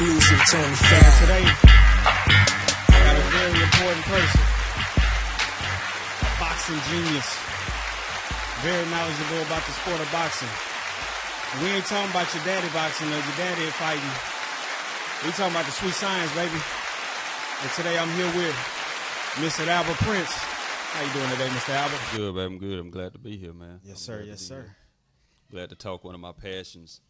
exclusive Tony And Fab. today, I got a very important person, a boxing genius, very knowledgeable about the sport of boxing. And we ain't talking about your daddy boxing or your daddy fighting. We talking about the sweet science, baby. And today I'm here with Mr. Albert Prince. How you doing today, Mr. Albert? Good, baby. I'm good. I'm glad to be here, man. Yes, sir. Yes, sir. Glad to talk one of my passions,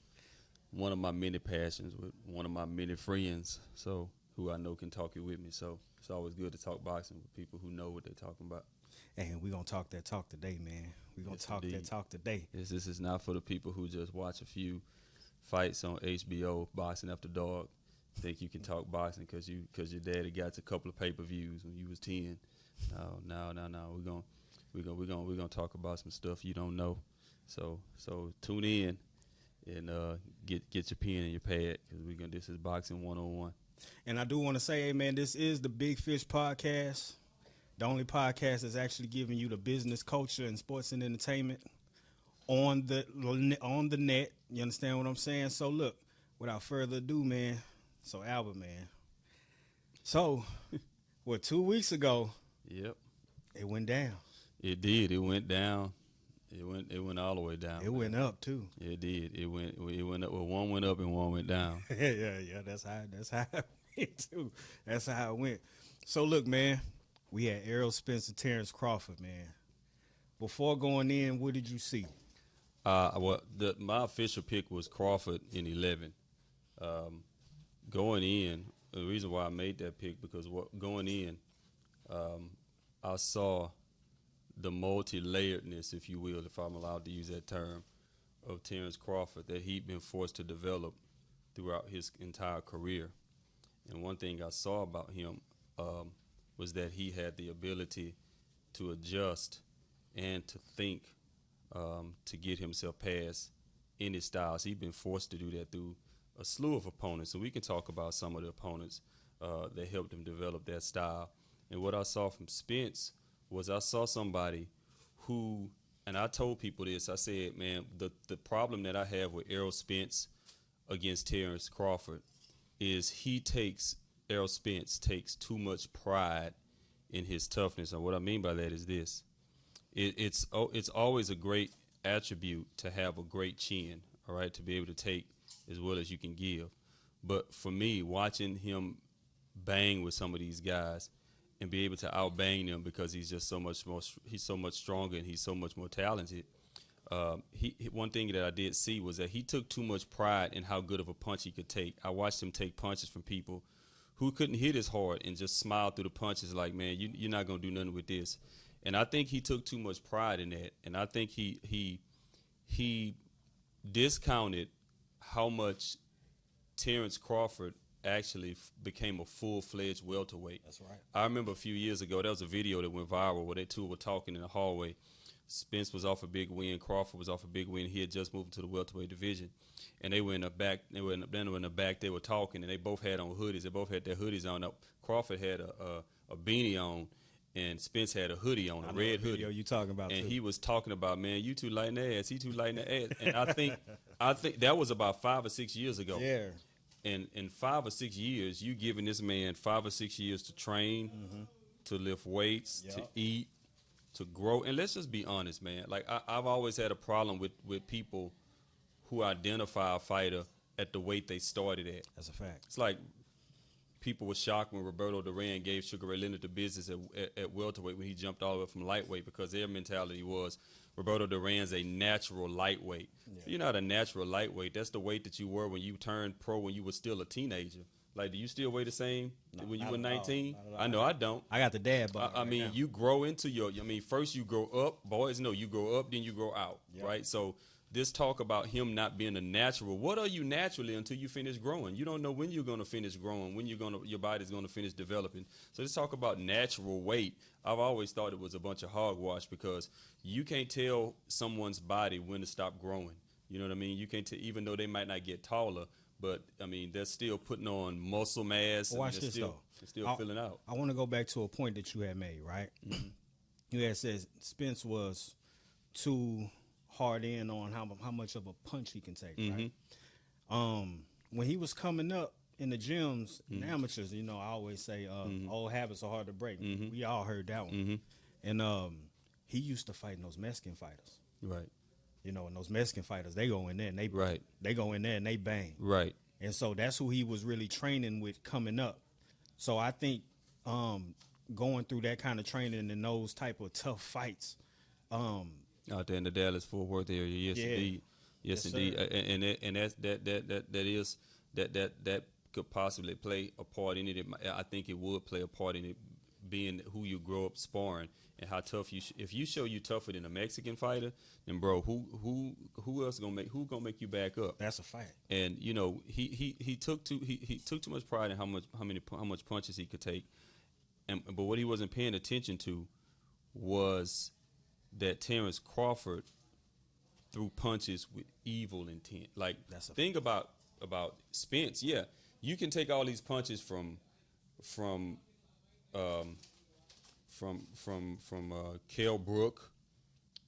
one of my many passions with one of my many friends, so who I know can talk it with me. So it's always good to talk boxing with people who know what they're talking about. And we're going to talk that talk today, man. We're going to talk indeed. that talk today. This is not for the people who just watch a few fights on HBO, Boxing After Dark, think you can talk boxing because your daddy got a couple of pay-per-views when you was 10. No. We're gonna talk about some stuff you don't know. So tune in and get your pen and your pad because this is Boxing 101. And I do want to say, hey, man, this is the Big Fish Podcast, the only podcast that's actually giving you the business, culture, and sports and entertainment on the net. You understand what I'm saying? So, look, without further ado, man, so Albert, man. So, 2 weeks ago, Yep. it went down. It did. It went down. It went all the way down. It went up, too. It did. It went up. Well, one went up and one went down. yeah. That's how it went, too. That's how it went. So, look, man, we had Errol Spence and Terence Crawford, man. Before going in, what did you see? My official pick was Crawford in 11. Going in, the reason why I made that pick because going in, I saw the multi-layeredness, if you will, if I'm allowed to use that term, of Terence Crawford that he'd been forced to develop throughout his entire career. And one thing I saw about him was that he had the ability to adjust and to think to get himself past any styles. He'd been forced to do that through a slew of opponents. So we can talk about some of the opponents that helped him develop that style. And what I saw from Spence was I saw somebody who, and I told people this, I said, man, the problem that I have with Errol Spence against Terence Crawford is Errol Spence takes too much pride in his toughness. And what I mean by that is this. It's always a great attribute to have a great chin, all right, to be able to take as well as you can give. But for me, watching him bang with some of these guys and be able to outbang them because he's just he's so much stronger and he's so much more talented. One thing that I did see was that he took too much pride in how good of a punch he could take. I watched him take punches from people who couldn't hit as hard and just smile through the punches like, man, you're not going to do nothing with this. And I think he took too much pride in that. And I think he discounted how much Terence Crawford actually became a full-fledged welterweight. That's right. I remember a few years ago, there was a video that went viral where they two were talking in the hallway. Spence was off a big win. Crawford was off a big win. He had just moved to the welterweight division. And they were in the back. They were in the back. They were talking, and they both had on hoodies. They both had their hoodies on. Crawford had a beanie on, and Spence had a hoodie on, a red hoodie. You talking about? And too. he was talking about, man, you two lighting the ass. He too lighting the ass. And I think that was about 5 or 6 years ago. Yeah. And in 5 or 6 years, you giving this man 5 or 6 years to train, to lift weights, to eat, to grow. And let's just be honest, man. Like I've always had a problem with people who identify a fighter at the weight they started at. That's a fact. It's like people were shocked when Roberto Duran gave Sugar Ray Leonard the business at welterweight when he jumped all the way from lightweight because their mentality was Roberto Duran's a natural lightweight. Yeah. If you're not a natural lightweight, that's the weight that you were when you turned pro when you were still a teenager. Like, do you still weigh the same when you were 19? I know I don't. I got the dad bod. I mean, you grow into first you grow up. Boys know you grow up, then you grow out, right? So this talk about him not being a natural, what are you naturally until you finish growing? You don't know when you're going to finish growing, when your body's going to finish developing. So let's talk about natural weight. I've always thought it was a bunch of hogwash because you can't tell someone's body when to stop growing. You know what I mean? You can't tell, even though they might not get taller, but, I mean, they're still putting on muscle mass. Watch this, though. They're still filling out. I want to go back to a point that you had made, right? Mm-hmm. You had said Spence was too hard in on how much of a punch he can take, right? When he was coming up, in the gyms, in amateurs, you know, I always say old habits are hard to break. We all heard that one. And he used to fight in those Mexican fighters. Right. You know, and those Mexican fighters, they go in there and they go in there and they bang. Right. And so that's who he was really training with coming up. So I think going through that kind of training and those type of tough fights. Out there in the Dallas-Fort Worth area, yes, indeed. Yes, indeed. And that could possibly play a part in it. I think it would play a part in it, being who you grow up sparring and how tough you. If you show you tougher than a Mexican fighter, then bro, who else gonna make you back up? That's a fact. And you know he took too much pride in how much punches he could take, but what he wasn't paying attention to was that Terence Crawford threw punches with evil intent. Like, think about Spence. Yeah, you can take all these punches from Kell Brook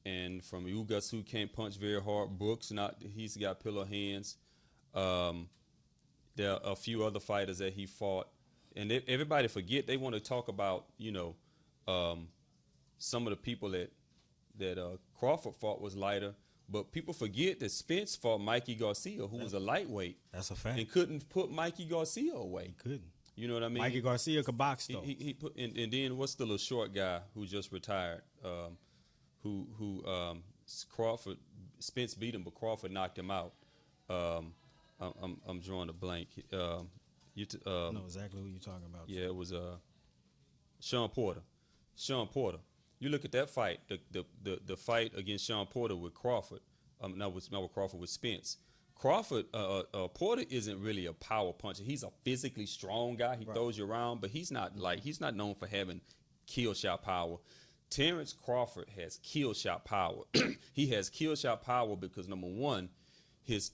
and from Ugas, who can't punch very hard. Brooks, he's got pillow hands. There are a few other fighters that he fought, and everybody forget. They want to talk about, you know, some of the people that Crawford fought was lighter, but people forget that Spence fought Mikey Garcia, who was a lightweight. That's a fact. And couldn't put Mikey Garcia away. He couldn't. You know what I mean? Mikey Garcia could box though. He put, and then what's the little short guy who just retired? Spence beat him, but Crawford knocked him out. I'm drawing a blank. I know exactly who you're talking about. Yeah, it was Sean Porter. Sean Porter. You look at that fight, the fight against Sean Porter with Crawford. Not with Crawford, with Spence. Crawford, Porter isn't really a power puncher. He's a physically strong guy. He throws you around, but he's not known for having kill shot power. Terence Crawford has kill shot power. He has kill shot power because, number one, his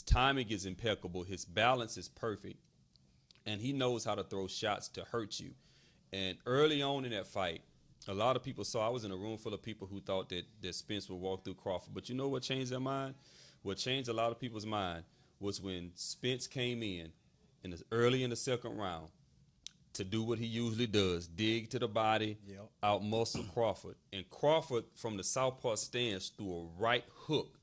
timing is impeccable. His balance is perfect, and he knows how to throw shots to hurt you. And early on in that fight, a lot of people saw. I was in a room full of people who thought that Spence would walk through Crawford. But you know what changed their mind? What changed a lot of people's mind was when Spence came in early in the second round to do what he usually does, dig to the body, out-muscle Crawford. And Crawford, from the southpaw stance, threw a right hook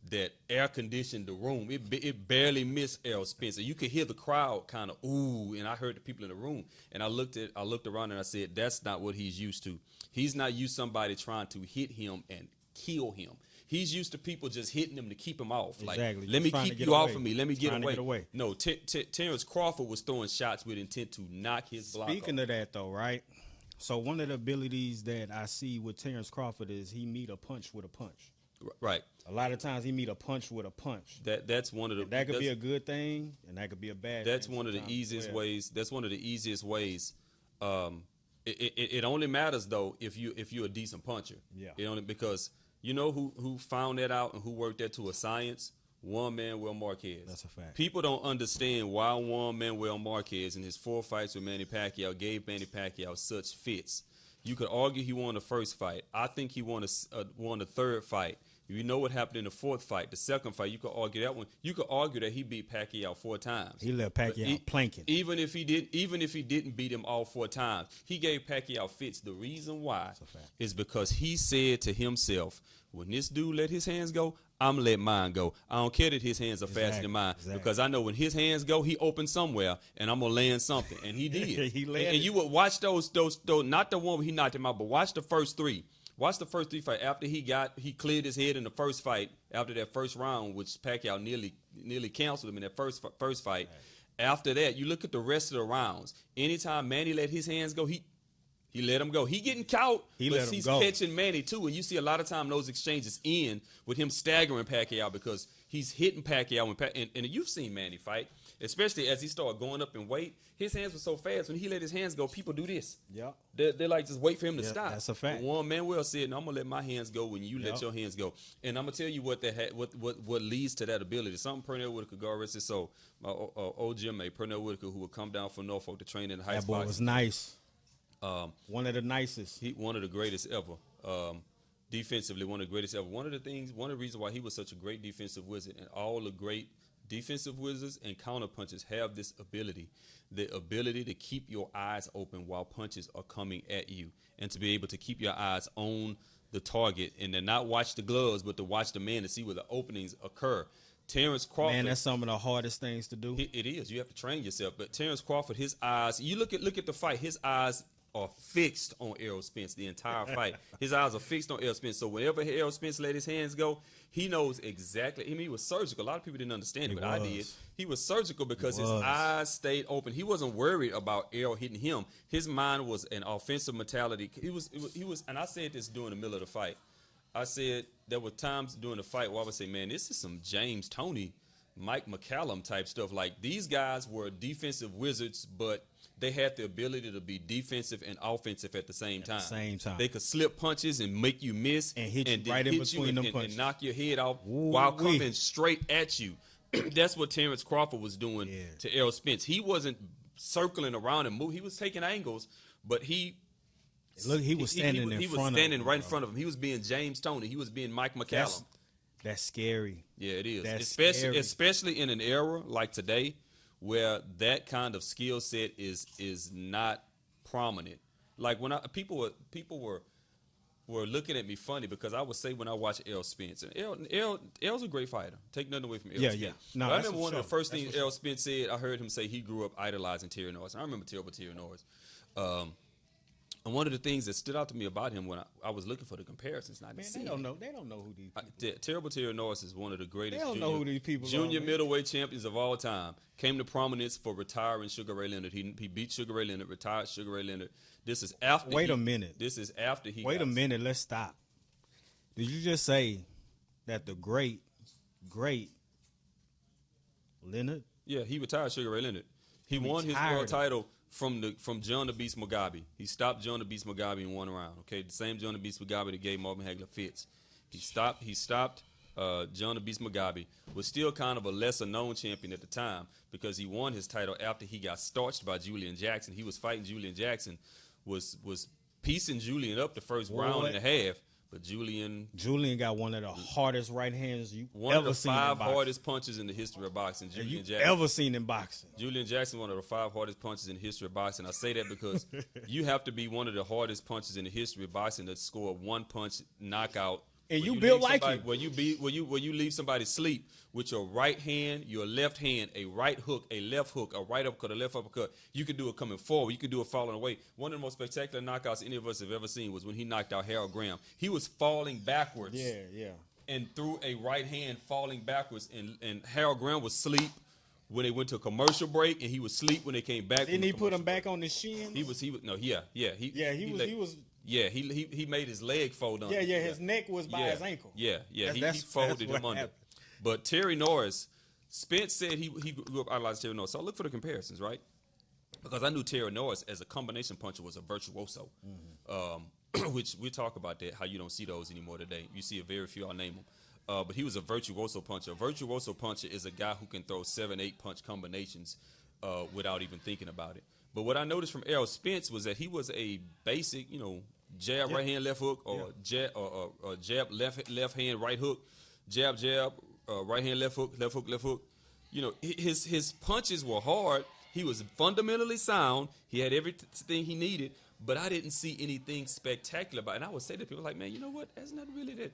that air-conditioned the room. It barely missed Errol Spence. And you could hear the crowd kind of, ooh, and I heard the people in the room. And I looked around and I said, that's not what he's used to. He's not used to somebody trying to hit him and kill him. He's used to people just hitting him to keep him off. Exactly. Like, let me keep you off of me. Let me get away. No, Terence Crawford was throwing shots with intent to knock his block off. Speaking of that, though, right? So one of the abilities that I see with Terence Crawford is he meet a punch with a punch. Right. A lot of times he meet a punch with a punch. That's one of the. That could be a good thing, and that could be a bad. That's thing one of the easiest ways. That's one of the easiest ways. It only matters though if you're a decent puncher. Yeah. It only because you know who found that out and who worked that to a science. Juan Manuel Marquez. That's a fact. People don't understand why Juan Manuel Marquez in his 4 fights with Manny Pacquiao gave Manny Pacquiao such fits. You could argue he won the first fight. I think he won the third fight. You know what happened in the fourth fight, the second fight. You could argue that one. You could argue that he beat Pacquiao 4 times. He left Pacquiao planking. Even if he didn't beat him all 4 times, he gave Pacquiao fits. The reason why is because he said to himself, when this dude let his hands go, I'm going to let mine go. I don't care that his hands are faster than mine because I know when his hands go, he opens somewhere, and I'm going to land something. And he did. He landed. And you would watch those, not the one where he knocked him out, but watch the first 3. Watch the first 3 fights. After he cleared his head in the first fight, after that first round, which Pacquiao nearly canceled him in that first fight. Right. After that, you look at the rest of the rounds. Anytime Manny let his hands go, he let him go. He getting caught, but he's catching Manny too. And you see a lot of time those exchanges end with him staggering Pacquiao because he's hitting Pacquiao. And you've seen Manny fight, especially as he started going up in weight. His hands were so fast. When he let his hands go, people do this. Yeah. They're like, just wait for him to stop. That's a fact. But Juan Manuel said, no, I'm going to let my hands go when you let your hands go. And I'm going to tell you what leads to that ability. Something Pernell Whitaker, God rest his soul, my old gym mate, Pernell Whitaker, who would come down from Norfolk to train in the high spots. That boy was nice. One of the nicest. One of the greatest ever. Defensively, one of the greatest ever. One of the reasons why he was such a great defensive wizard and all the great defensive wizards and counter punchers have this ability, the ability to keep your eyes open while punches are coming at you, and to be able to keep your eyes on the target and to not watch the gloves, but to watch the man to see where the openings occur. Terence Crawford, Man, that's some of the hardest things to do. it is. You have to train yourself. But Terence Crawford, his eyes, you look at the fight, his eyes are fixed on Errol Spence the entire fight. His eyes are fixed on Errol Spence. So whenever Errol Spence let his hands go, he knows exactly. I mean, he was surgical. A lot of people didn't understand it, but I did. He was surgical because his eyes stayed open. He wasn't worried about Errol hitting him. His mind was an offensive mentality. He was, and I said this during the middle of the fight. I said there were times during the fight where I would say, man, this is some James Toney, Mike McCallum type stuff. Like, these guys were defensive wizards, but they had the ability to be defensive and offensive at the same time. They could slip punches and make you miss and hit you right in between them punches and knock your head off while coming straight at you. That's what Terence Crawford was doing to Errol Spence. He wasn't circling around and moving. He was taking angles, but he was standing right in front of him. He was being James Toney. He was being Mike McCallum. That's scary. Yeah, it is. That's especially in an era like today, where that kind of skill set is not prominent. Like when people were looking at me funny because I would say when I watch Errol Spence, and Errol's a great fighter. Take nothing away from Errol Spence. Yeah. No, I remember one of the first things Errol Spence said. I heard him say he grew up idolizing Terry Norris. And I remember Terry Norris. And one of the things that stood out to me about him when I was looking for the comparisons, they don't know who these people. Terrible Terry Norris is one of the greatest. They don't know who these people junior middleweight champions of all time. Came to prominence for retiring Sugar Ray Leonard. He beat Sugar Ray Leonard, retired SugarRay Leonard. This is after. Wait a minute. This is after he. Wait a minute. Let's stop. Did you just say that the great Leonard? Yeah, he retired Sugar Ray Leonard. He won his world title from John the Beast Mugabe. He stopped John the Beast Mugabe in one round. Okay, the same John the Beast Mugabe that gave Marvin Hagler fits. He stopped John the Beast Mugabe. Was still kind of a lesser known champion at the time because he won his title after he got starched by Julian Jackson. He was fighting Julian Jackson, was piecing Julian up the first round and a half. But Julian got one of the hardest right hands you ever seen in boxing. One of the 5 hardest punches in the history of boxing. Ever seen in boxing. Julian Jackson, one of the 5 hardest punches in the history of boxing. I say that because you have to be one of the hardest punches in the history of boxing to score one punch knockout. And you built like him. Where you leave somebody sleep with your right hand, your left hand, a right hook, a left hook, a right uppercut, a left uppercut. You can do it coming forward. You can do it falling away. One of the most spectacular knockouts any of us have ever seen was when he knocked out Harold Graham. He was falling backwards. Yeah. And threw a right hand falling backwards. And Harold Graham was asleep when they went to a commercial break, and he was asleep when they came back. Didn't he put him back on his shin? He was. He was. Yeah, he made his leg fold under. Yeah, his neck was by his ankle. Yeah, he folded him under. But Terry Norris, Spence said he grew up idolizing Terry Norris. So I look for the comparisons, right? Because I knew Terry Norris as a combination puncher was a virtuoso, which we talk about that, how you don't see those anymore today. You see a very few, I'll name them. But he was a virtuoso puncher. A virtuoso puncher is a guy who can throw 7-8 punch combinations without even thinking about it. But what I noticed from Errol Spence was that he was a basic, jab, right hand, left hook, or jab, left hand, right hook, jab, right hand, left hook, left hook, left hook. His punches were hard. He was fundamentally sound. He had everything he needed. But I didn't see anything spectacular about it. And I would say to people like, man, you know what? That's not really that